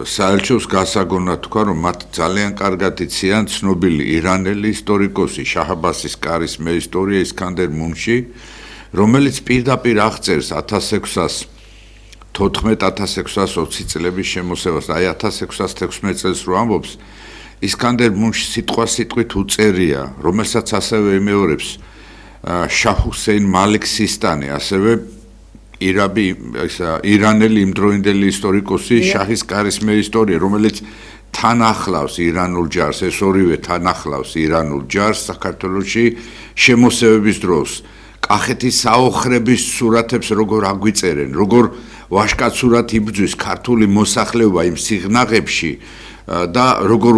საელჩოს გასაგონად თქვა რომ მათ ძალიან კარგად იციან ცნობილი ირანელი ისტორიკოსი შაჰაბასის კარის მეისტორია ისკანდერ მუნში რომელიც პირდაპირ აღწერს 1614-1620 წლების შემოსევას აი 1616 წელს რო ამბობს ისკანდერ მუნში სიტყვით უწერია რომელსაც ასევე იმეორებს შაჰ ჰუსეინ მალიქ სისტანი ასევე ირანელი იმდროინდელი ისტორიკოსი შაჰის კარის მეისტორია რომელიც თან ახლავს ირანულ ჯარს ეს ორივე თან ახლავს ირანულ ჯარს საქართველოში შემოსევების დროს კახეთის საოხრების სურათებს როგორ აგვიწერენ როგორ ვაშკაცურად იბრძვის ქართული მოსახლეობა იმ სიღნაღებში და როგორ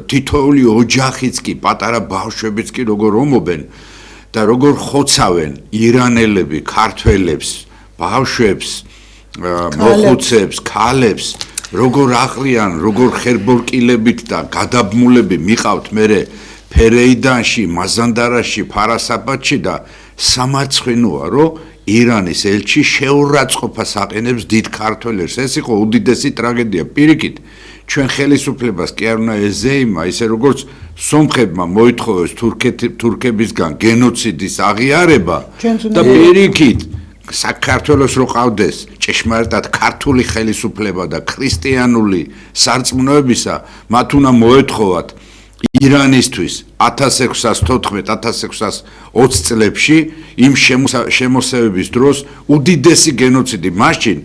თითოეული ოჯახიც კი პატარა ბავშვებიც კი როგორ ომობენ და როგორ ხოცავენ ირანელები ქართველებს ბავშვებს მოხუცებს ქალებს როგორ აყრიან როგორ ხერბორკილებით და გადაბმულები მიყავთ მერე ფერეიდანში მაზანდარაში ფარასაბადში და სამარცხვინოა რომ ირანის ელჩი შეურაცხყოფას აყენებს დიდ ქართველებს ეს იყო უდიდესი ტრაგედია პირიქით ჩვენ ხელისუფლებას კი არ უნდა ეზეიმა ისე როგორც სომხებმა მოითხოვეს თურქებისგან გენოციდის აღიარება და პირიქით საქართველოს რო ყავდეს ჭეშმარიტად ქართული ხელისუფლება და ქრისტიანული სარწმუნოებისა მათ უნდა მოეთხოვათ ირანისთვის 1614-1620 წლებში იმ შემოსევების დროს უდიდესი გენოციდი მაშინ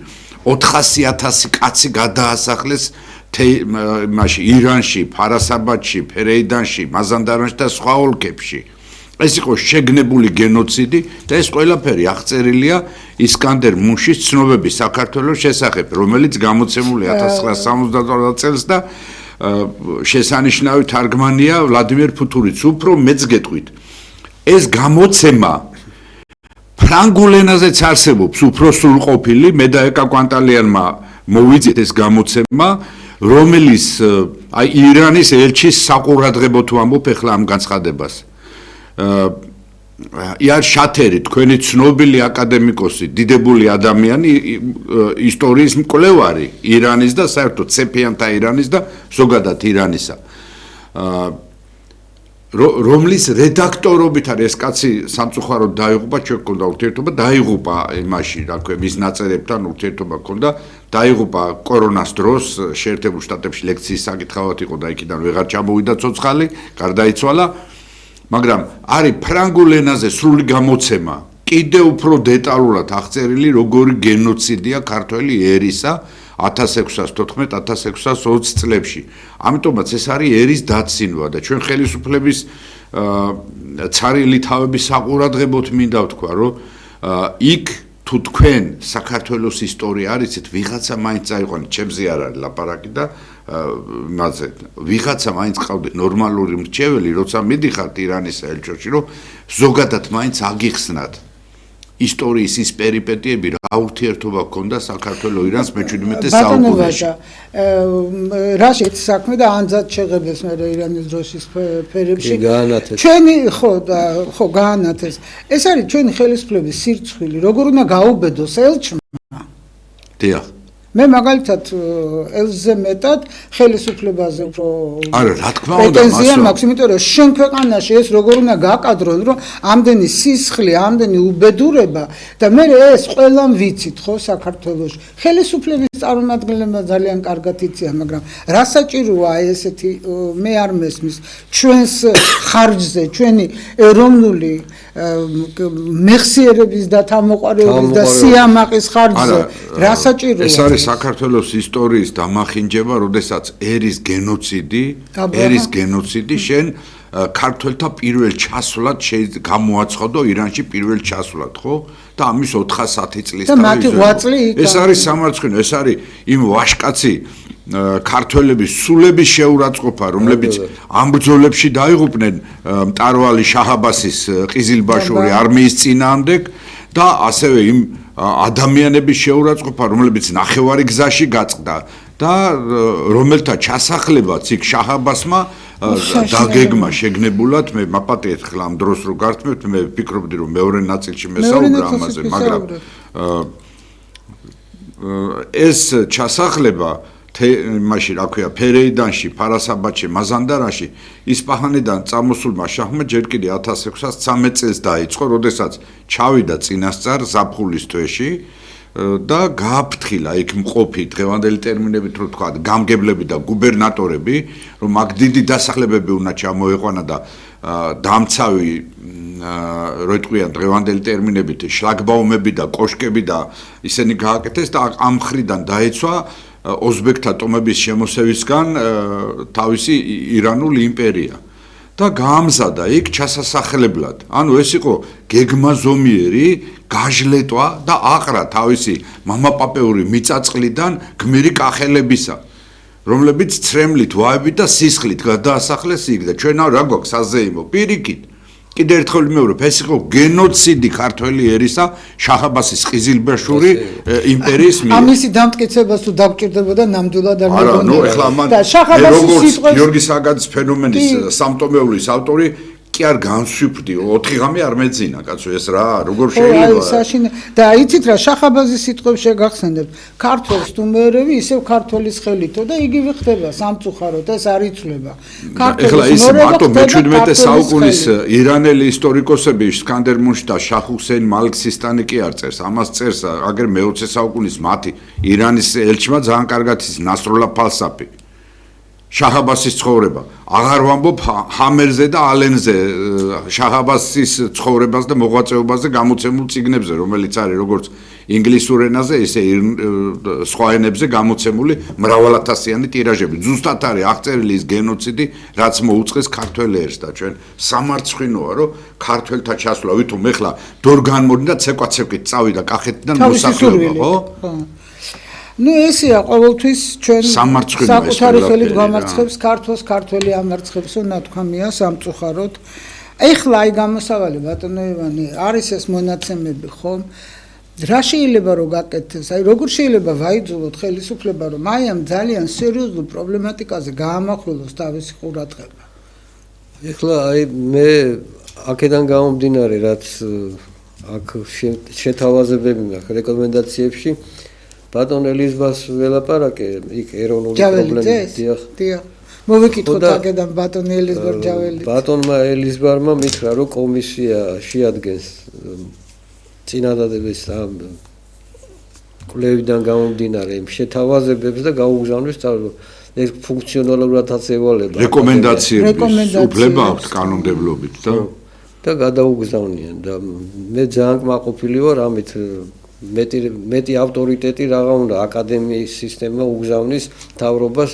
400,000 კაცი გადაასახლეს მაშინ ირანში, ფარასაბადში, ფერეიდანში, მაზანდარანში და სხვა ოლქებში. ეს იყო შეგნებული გენოციდი და ეს ყველაფერი აღწერილია ისკანდერ მუნშის ცნობების საქართველოს შესახებ, რომელიც გამოცემული 1972 წელს და შესანიშნავი თარგმანია ვლადიმერ ფუთურიც. უფრო მეც გეტყვით. ეს გამოცემა ფრანგულ ენაზეც არსებობს, უფრო სრულყოფილი, მე და ეკა კვანტალიანმა მოვიძიეთ ეს გამოცემა, რომელიც აი ირანის ელჩის საყურადღებოდ ვამბობ ახლა ამ განცხადებას. იარ შათერი, თქვენი ცნობილი აკადემიკოსი, დიდებული ადამიანი, ისტორიის მკვლევარი ირანის და საერთოდ ცეფიანთა ირანის და ზოგადად ირანისა. რომლის რედაქტორობით არის ეს კაცი სამწუხაროდ დაიღუპა, ჩვენ გქონდა ურთიერთობა, დაიღუპა იმაში, რა ქვია, მის ნაწერებთან ურთიერთობა გქონდა, დაიღუპა კორონას დროს, შეერთებულ შტატებში ლექციის საკითხავად იყო და იქიდან ვეღარ ჩამოვიდა ცოცხალი, გარდაიცვალა. მაგრამ არის ფრანგულ ენაზე სრული გამოცემა, კიდევ უფრო დეტალურად აღწერილი, როგორი გენოციდია ქართველი ერისა 1614-1620 წლებში. ამიტომაც ეს არის ერის დაცინვა და ჩვენ ხელისუფლების ცარიელი თავების საყურადღებოდ მინდა ვთქვა, რომ იქ თუ თქვენ საქართველოს ისტორია არიცით, ვიღაცა მაინც წაიყვანეთ, ჩემზე არ არის ლაპარაკი და მასე ვიღაცა მაინც ყავდეთ ნორმალური მრჩეველი, როცა მიდიხართ ირანის ელჩოში, რომ ზოგადად მაინც აგიხსნათ ისტორიის ის პერიპეტიები, რა ურთიერთობა ჰქონდა საქართველოს ირანს მე-17 საუკუნეში. რა შეც საქმე და ანძად შეღებეს მე ირანის დროშის ფერებში. ჩვენი ხო გაანათეს. ეს არის ჩვენი ხელისუფლების სირცხვილი, როგორ უნდა გაუბედოს ელჩმა. დიახ. მე მაგალითად ელზე მეტად ხელისუფლებაზე უფრო არა, რა თქმა უნდა, პრეტენზია მაქვს, იმიტომ რომ შენ ქვეყანაში ეს როგორ უნდა გააკადრონ, რომ ამდენი სისხლი, ამდენი უბედურება და მე ეს ყველამ ვიცით ხო საქართველოში. ხელისუფლების წარმომადგენლებმა ძალიან კარგად იციან, მაგრამ რა საჭიროა ესეთი მე არ მესმის ჩვენს ხარჯზე, ჩვენი ეროვნული მეხსიერების და თამოყვარეობის და სიამაყის ხარჯზე რა საჭიროა? საქართველოს ისტორიის დამახინჯება, როდესაც ერის გენოციდი შენ ქართველთა პირველ ჩასვლად გამოაცხადო ირანში პირველ ჩასვლად, ხო? და ამის 410 წლის ეს არის სამარცხვინო, ეს არის იმ ვაშკაცი ქართველების სულების შეურაცხყოფა, რომლებიც ამ ბრძოლებში დაიღუპნენ მტარვალი შაჰ-აბასის ყიზილბაშური არმიის წინააღმდეგ და ასევე იმ ადამიანების შეურაცხყოფა, რომლებიც ნახევარი გზაში გაწყდა და რომელთა ჩასახლებაც იქ შაჰ-აბასმა დაგეგმა შეგნებულად, მე მაპატიეთ ხლა ამ დროს რო გართმევთ, მე ვფიქრობდი რომ მეორე ნაწილში მესაუბრა ამაზე, მაგრამ ეს ჩასახლება მაშინ რა ქვია ფერეიდანში, ფარასაბადში, მაზანდარაში ისპაჰანიდან წამოსულმა შაჰმა ჯერ კიდე 1613 წელს დაიწყო, როდესაც ჩავიდა წინასწარ ზაფხულის თვეში და გააფრთხილა იქ მყოფი დღევანდელი ტერმინებით რო თქვა, გამგებლები და გუბერნატორები, რომ აქ დიდი დასახლებები უნდა ჩამოეყვანა და დამცავი რო იტყვიან დღევანდელი ტერმინებით შლაგბაუმები და კოშკები და ისინი გააკეთეს და ამ მხრიდან დაეცვა ოზბეკთა ტომების შემოსევისგან თავისი ირანული იმპერია და გაამზადა იქ ჩასასახლებლად. ანუ ეს იყო გეგმაზომიერი გაჟლეტვა და აყრა თავისი მამაპაპეური მიწაწყლიდან გმირი კახელებისა, რომლებიც ცრემლით, ვაებით და სისხლით გადაასახლეს იქ და ჩვენ რა გვაქვს საზეიმო პირიქით. კიდევ ერთხელ ვიმეორებ, ეს იყო გენოციდი ქართველი ერისა შაჰ-აბასის ყიზილბაშური იმპერიის მიერ. ამისი დამტკიცებას თუ დაგჭირდებოდა ნამდვილად არ მეგონა. ნუ ეხლა მან როგორც გიორგი საგაძის ფენომენის სამტომეულის ავტორი კი არ განსვიფრდი, 4 ღამე არ მეძინა, კაცო, ეს რა, როგორ შეიძლება? და იცით რა, შაჰ-აბასის სიტყვებს შეგახსენებთ, ქართველს თუ მეერევი, ისევ ქართველის ხელითო და იგივე ხდება სამწუხაროდ, ეს არ იცვლება. ეხლა ის მარტო მე-17 საუკუნის ირანელი ისტორიკოსები ისკანდერ მუნშ და შაჰ ჰუსეინ მალიქ-სისტანი კი არ წერს, ამას წერს აგერ მე-20 საუკუნის მათი ირანის ელჩმა ძალიან კარგად ის ნასროლა ფალსაფი. შაჰ-აბასის ცხოვრება. აღარ ვამბობ ჰამერზე და ალენზე შაჰ-აბასის ცხოვრებას და მოღვაწეობაზე გამოცემულ წიგნებზე, რომელიც არის როგორც ინგლისურ ენაზე, ისე სხვა ენებზე გამოცემული მრავალათასიანი ტირაჟები. ზუსტად არის აღწერილი ის გენოციდი, რაც მოუწყეს ქართველ ერს და ჩვენ სამარცხვინოა, რომ ქართველთა ჩასვლა, ვითომ ეხლა დორ განმოდიდა ცეკვაცეკვით წავიდა კახეთიდან მოსახლეობა, ხო? ნუ ესეა ყოველთვის ჩვენ სამარცხვინოა ეს საკუთარი ხელით ყველაფერი, გამარცხებს ქართლს, ქართველი ამარცხებს, ნათქვამია სამწუხაროდ. ეხლა აი გამოსავალი ბატონო ივანე, არის ეს მონაცემები, ხომ? რა შეიძლება რომ გაკეთდეს? აი როგორ შეიძლება ვაიძულოთ ხელისუფლება, რომ აი ამ ძალიან სერიოზულ პრობლემატიკაზე გაამახვილოს თავისი ყურადღება? ეხლა აი მე აქედან გამომდინარე, რაც აქ შეთავაზებები მაქვს რეკომენდაციებში, ბატონ ელიზბას ველაპარაკე, იქ ეროვნული პრობლემები, დიახ. მოვიკითხოთ აქედან ბატონ ელიზბარ ჯაველით. ბატონმა ელიზბარმა მითხრა, რომ კომისია შეადგენს წინადადების ამ კვლევიდან გამომდინარე იმ შეთავაზებებს და გაუგზავნოს ეს ფუნქციონალურადაც ევალება რეკომენდაციების უფლება აქვს კანონმდებლობით და გადაუგზავნიან და მე ძალიან კმაყოფილი ვარ ამით მეტი ავტორიტეტი რაღა უნდა აკადემიის სისტემა უგზავნის მთავრობას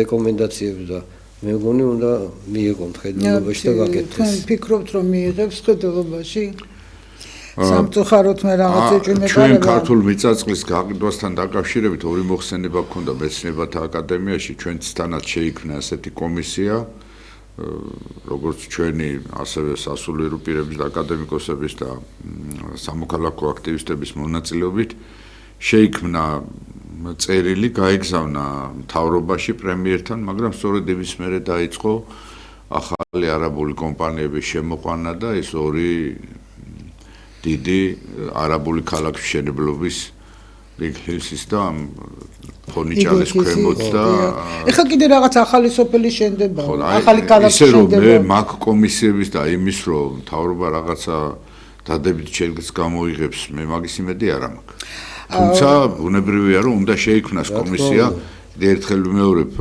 რეკომენდაციებს და მე მგონი უნდა მიიღონ ხედველობაში და გაკეთდეს. თქვენ ფიქრობთ რომ მიიღებს ხედველობაში? სამწუხაროდ მე რაღაც ეჭვმეყარება. ჩვენ ქართულ მიწაწყლის გაყიდვასთან დაკავშირებით ორი მოხსენება გქონდა მეცნიერებათა აკადემიაში, ჩვენთანაც შეიქმნა ასეთი კომისია, როგორც ჩვენი ასევე სასულიერო პირების და აკადემიკოსების და სამოქალაქო აქტივისტების მონაწილეობით შეიქმნა წერილი, გაიგზავნა მთავრობაში პრემიერთან, მაგრამ სწორედ იმის მერე დაიწყო ახალი არაბული კომპანიების შემოყვანა და ეს ორი დიდი არაბული ქალაქმშენებლობის რიგჰილსის და ფონიჩალის ქვემოთ და ეხლა კიდე რაღაც ახალი სოფელი შენდება, ახალი ქალაქი ისე რომ შენდება. მე მაგ კომისიების და იმის რომ მთავრობა რაღაცა დადებით შეგს გამოიღებს, მე მაგის იმედი არ მაქვს. თუმცა ბუნებრივია რომ უნდა შეიქმნას კომისია, ერთხელ ვიმეორებ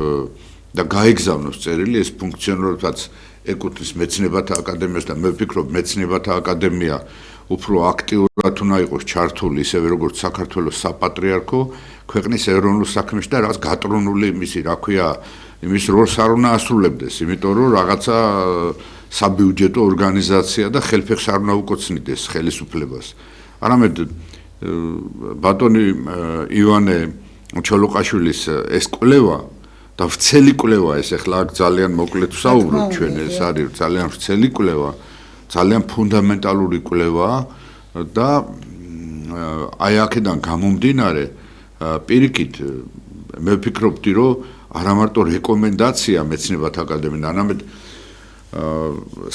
და გაიგზავნოს წერილი ეს ფუნქციონალურადაც ეკუთვნის მეცნიერებათა აკადემიას და მე ვფიქრობ მეცნიერებათა აკადემია უფრო აქტიურად უნდა იყოს ჩართული ისევე როგორც საქართველოს საპატრიარქო ქვეყნის ეროვნულ საქმეში და რაღაც გატრონული იმისი, რა ქვია, იმის როლს არ უნდა ასრულებდეს, იმიტომ რომ რაღაცა საბიუჯეტო ორგანიზაცია და ხელფეხს არ უნდა უკოცნიდეს ხელისუფლებას. არამედ ბატონი ივანე ჩოლოყაშვილის ეს კვლევა და ვრცელი კვლევა ეს ახლა ძალიან მოკლედ ვსაუბრობ ჩვენ ეს არის ძალიან ვრცელი კვლევა, ძალიან ფუნდამენტალური კვლევა და აი აქედან გამომდინარე პირიქით მე ვფიქრობდი რომ არა მარტო რეკომენდაცია მეცნიერებათა აკადემიიდან, არამედ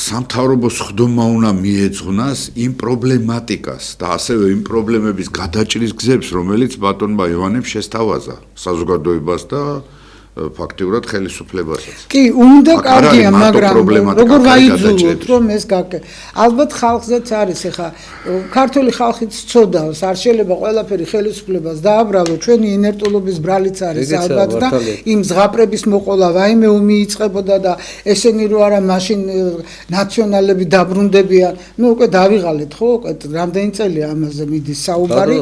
სამთავრობოს ხდომა უნდა მიეძღვნას იმ პრობლემატიკას და ასევე იმ პრობლემების გადაჭრის გზებს, რომელიც ბატონმა ივანემ შესთავაზა საზოგადოებას და ფაქტიურად ხელისუფლებასაც. კი, უნდა კარგია, მაგრამ როგორ ვაიძულოთ რომ ეს ალბათ ხალხზეც არის ეხა ქართული ხალხიც ცოდავს, არ შეიძლება ყველაფერი ხელისუფლებას დააბრალო, ჩვენი ინერტულობის ბრალიც არის ალბათ და იმ ზღაპრების მოყოლა ვაიმე მიიწყებოდა და ესენი რო არა მაშინ ნაციონალები დაბრუნდებიან. მე უკვე დავიღალეთ ხო, უკვე რამდენი წელია ამაზე მიდის საუბარი.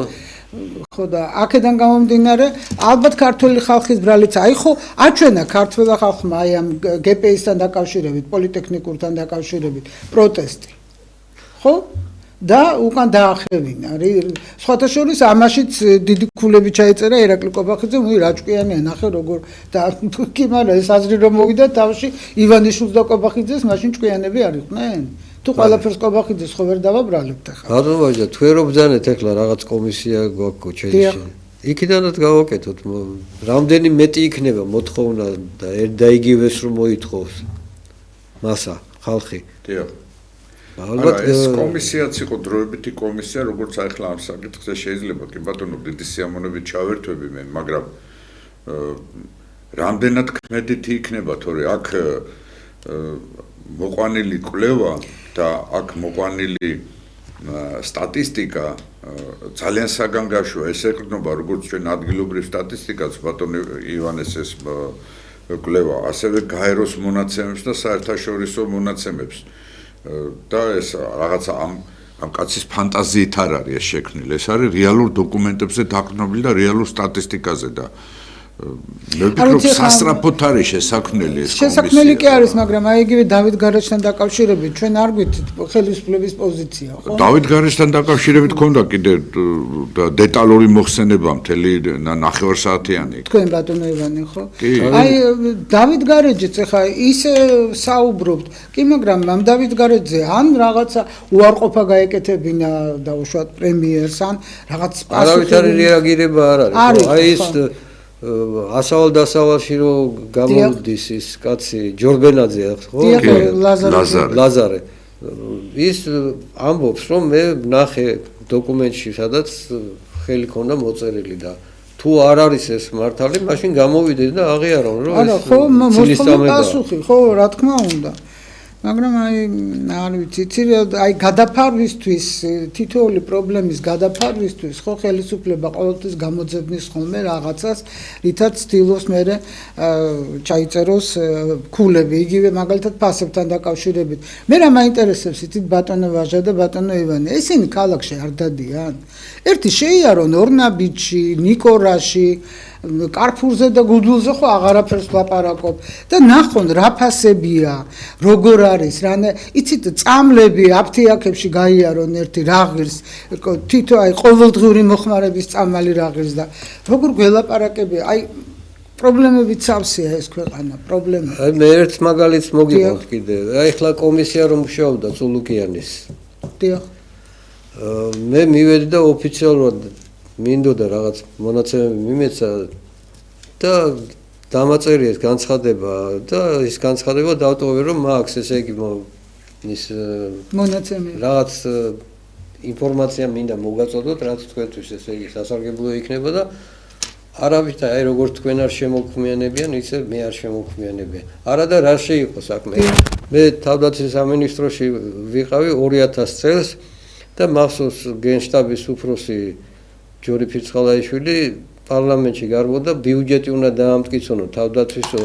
ხო და აქედან გამომდინარე ალბათ ქართული ხალხის ბრალიც აი ხო აჩვენა ქართველ ხალხმა აი ამ გპის-თან დაკავშირებით, პოლიტექნიკურთან დაკავშირებით პროტესტი. ხო? და უკან დაახევინა. სხვათა შორის ამაშიც დიდი ქულები ჩაეწერა ერაკლი კობახიძემ, რა ჭკვიანია ნახე როგორ და კი მაგრამ ეს აზრი რომ მოვიდა თავში ივანიშვილს და კობახიძეს მაშინ ჭკვიანები არ იყვნენ? თუ ყველაფერს კობახიძეს ხო ვერ დავაბრალებთ ახლა. ბატონო ვაჟა, თუ ვერ ვბძანეთ ახლა რაღაც კომისია გვაქვს კოჩეში. იქიდანაც გავაკეთოთ. რამდენი მეტი იქნება მოთხოვნა და იგივეს რომ მოითხოვს. მასა ხალხი. დიახ. ალბათ ეს კომისიაც იყო დროებითი კომისია, როგორც ახლა ამ საკითხზე შეიძლება კი ბატონო დიდი სიამოვნებით ჩავერთვები მე, მაგრამ რამდენად კმედითი იქნება, თორე აქ მოყვანილი კვლევა და აქ მოყვანილი სტატისტიკა ძალიან საგანგაშოა, ეს ეკრნობა როგორც ჩვენ ადგილობრივ სტატისტიკას ბატონ ივანეს ეს კვლევა, ასევე გაეროს მონაცემებს და საერთაშორისო მონაცემებს. და ეს რაღაცა ამ კაცის ფანტაზიით არ არის ეს შექმნილი, ეს არის რეალურ დოკუმენტებზე დაყრდნობილი და რეალურ სტატისტიკაზე და მე ვფიქრობ სასწრაფოდ არის შესაქმნელი ეს კომისია. შესაქმნელი კი არის, მაგრამ აი იგივე დავით გარეჯთან დაკავშირებით ჩვენ არ გვით ხელისუფლების პოზიცია, ხო? დავით გარეჯთან დაკავშირებით ქონდა კიდე დეტალური მოხსენება მთელი ნახევარსაათიანი. თქვენ ბატონო ივანე, ხო? კი. აი დავით გარეჯიც ახლა ისე საუბრობთ, კი, მაგრამ ამ დავით გარეჯზე ან რაღაცა უარყოფა გაეკეთებინა დაუშვათ პრემიერს, ან რაღაც არავითარი რეაგირება არ არის. აი ეს ასავალ დასავალში რომ გამოვდის ის კაცი ჯორბენაძე ხო? ლაზარე. ის ამბობს რომ მე ნახე დოკუმენტში სადაც ხელი ქონდა მოწერილი და თუ არ არის ეს მართალი, მაშინ გამოვიდე და აღიარო რომ არა, ხო, მოსწონი პასუხი, ხო, რა თქმა უნდა. მაგრამ აი არ ვიცი, აი გადაფარვისთვის, თითოეული პრობლემის გადაფარვისთვის, ხო, ხელისუფლება ყოველთვის გამოძებნის ხოლმე რაღაცას, რითაც ცდილობს მერე ჩაიწეროს ქულები, იგივე მაგალითად ფასებთან დაკავშირებით. მე რა მაინტერესებს იცით ბატონო ვაჟა და ბატონო ივანე, ესენი ქალაქში არ დადიან? ერთი შეიარონ ორნაბიჯში, ნიკორაში, კარფურზე და გუდულზე ხო აღარაფერს ვლაპარაკობ და ნახონ რა ფასებია, როგორ არის, რა იცით წამლები აფთიაქებში გაიარონ ერთი რა ღირს, თითო აი ყოველდღიური მოხმარების წამალი რა ღირს და როგორ გველაპარაკები, აი პრობლემებით სავსეა ეს ქვეყანა, პრობლემა. აი მე ერთ მაგალითს მოგიყვანთ კიდე. აი ახლა კომისია რომ მუშაობდა წულუკიანის. დიახ. მე მივედი და ოფიციალურად მინდოდა რაღაც მონაცემები მიმეცა და დამაწერია ეს განცხადება და ის განცხადება დავტოვე რომ მაქვს ესე იგი ის მონაცემები რაღაც ინფორმაცია მინდა მოგაწოდოთ რაც თქვენთვის ესე იგი სასარგებლო იქნება და არავით აი როგორც თქვენ არ შემოქმიანებიან ისე მე არ შემოქმიანებიან არა და რა შეიყო საქმე მე თავდაცვის სამინისტროში ვიყავი 2000 წელს და მახსოვს გენშტაბის უფროსი ჯორი ფირცხალაიშვილი პარლამენტში გარბოდა ბიუჯეტი უნდა დაამტკიცონო თავდაცვისო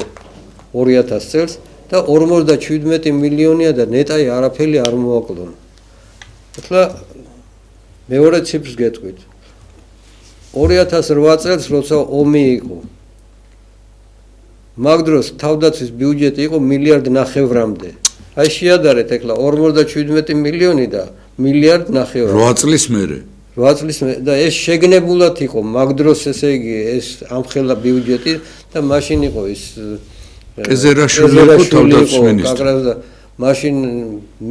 2000 წელს და 57 მილიონია და ნეტაი არაფერი არ მოაკლდო. ახლა მეორე ციფრს გეტყვით. 2008 წელს როცა ომი იყო მაგ დროს თავდაცვის ბიუჯეტი იყო 1,5 მილიარდამდე. აი შეადარეთ ახლა 57 მილიონი და 1,5 მილიარდი. 8 წლის მერე 8 წლის და ეს შეგნებულად იყო მაგ დროს ესე იგი ეს ამხელა ბიუჯეტი და მაშინ იყო ის ეზერაშვილი იყო თავდაცვის მინისტრი და მაშინ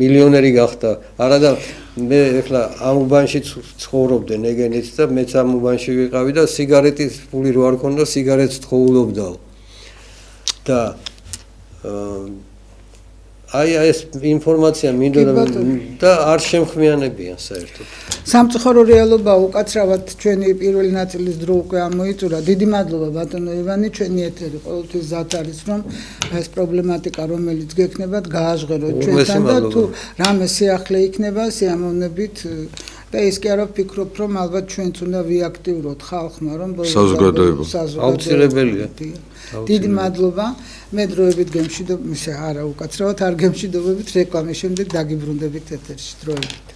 მილიონერი გახდა არა და მე ახლა ამ უბანში ცხოვრობდნენ ეგენიც და მეც ამ უბანში ვიყავი და სიგარეტის ფული რო არ ქონდა სიგარეტს თხოვლობდაო და აი ეს ინფორმაცია მინდოდა და არ შემხმიანებიან საერთოდ. სამწუხარო რეალობა უკაცრავად ჩვენი პირველი ნაწილის დრო უკვე ამოიწურა. დიდი მადლობა ბატონო ივანე, ჩვენი ეთერი ყოველთვის ზათ არის რომ ეს პრობლემატიკა რომელიც გექნებათ გააჟღეროთ ჩვენთან და თუ რამე სიახლე იქნება სიამოვნებით და ეს კი არა ვფიქრობ რომ ალბათ ჩვენც უნდა ვიაქტიუროთ ხალხმა რომ საზოგადოება აუცილებელია. დიდი მადლობა. მე დროებით გემშვიდობებით, არა უკაცრავად არ გემშვიდობებით რეკლამის შემდეგ დაგიბრუნდებით ეთერში დროებით.